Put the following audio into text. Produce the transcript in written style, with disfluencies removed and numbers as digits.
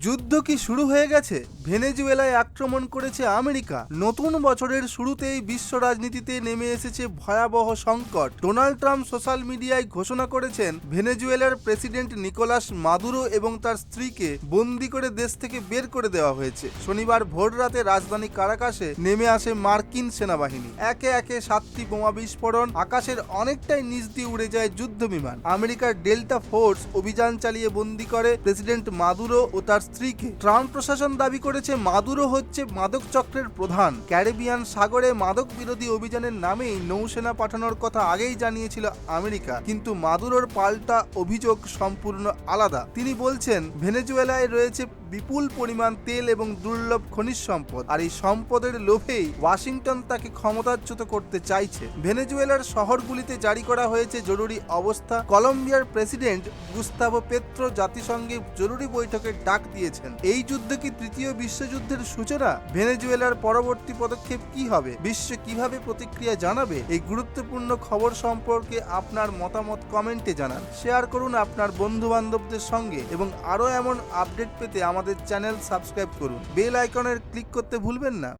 যুদ্ধ কি শুরু হয়ে গেছে? ভেনেজুয়েলায় আক্রমণ করেছে আমেরিকা। নতুন বছরের শুরুতেই বিশ্ব রাজনীতিতে নেমে এসেছে ভয়াবহ সংকট। ডোনাল্ড ট্রাম্প সোশ্যাল মিডিয়ায় ঘোষণা করেছেন ভেনেজুয়েলার প্রেসিডেন্ট নিকোলাস মাদুরো এবং তার স্ত্রীকে বন্দি করে দেশ থেকে বের করে দেওয়া হয়েছে। শনিবার ভোর রাতে রাজধানী কারাকাসে নেমে আসে মার্কিন সেনাবাহিনী। একে একে 7টি বোমা বিস্ফোরণ, আকাশের অনেকটাই নিচ দিয়ে উড়ে যায় যুদ্ধ বিমান। আমেরিকার ডেল্টা ফোর্স অভিযান চালিয়ে বন্দি করে প্রেসিডেন্ট মাদুরো ও তার স্ত্রীকে। ট্রাম্প প্রশাসন দাবি করেছে মাদুরো হচ্ছে মাদক চক্রের প্রধান। ক্যারিবিয়ান সাগরে মাদক বিরোধী অভিযানের নামেই নৌসেনা পাঠানোর কথা আগেই জানিয়েছিল আমেরিকা, কিন্তু মাদুরোর পাল্টা অভিযোগ সম্পূর্ণ আলাদা। তিনি বলছেন ভেনেজুয়েলায় রয়েছে বিপুল পরিমাণ তেল এবং দুর্লভ খনিজ সম্পদ, আর এই সম্পদের লোভেই ওয়াশিংটন তাকে ক্ষমতাচ্যুত করতে চাইছে। ভেনেজুয়েলার শহরগুলিতে জারি করা হয়েছে জরুরি অবস্থা। কলম্বিয়ার প্রেসিডেন্ট গুস্তাভো পেত্রো জাতিসংঘে জরুরি বৈঠকের ডাক দিয়েছেন। এই যুদ্ধ কি তৃতীয় বিশ্বযুদ্ধের সূচনা? ভেনেজুয়েলার পরবর্তী পদক্ষেপ কি হবে? বিশ্ব কিভাবে প্রতিক্রিয়া জানাবে? এই গুরুত্বপূর্ণ খবর সম্পর্কে আপনার মতামত কমেন্টে জানান। শেয়ার করুন আপনার বন্ধু বান্ধবদের সঙ্গে এবং আরও এমন আপডেট পেতে আমাদের চ্যানেল সাবস্ক্রাইব করুন। বেল আইকনের ক্লিক করতে ভুলবেন না।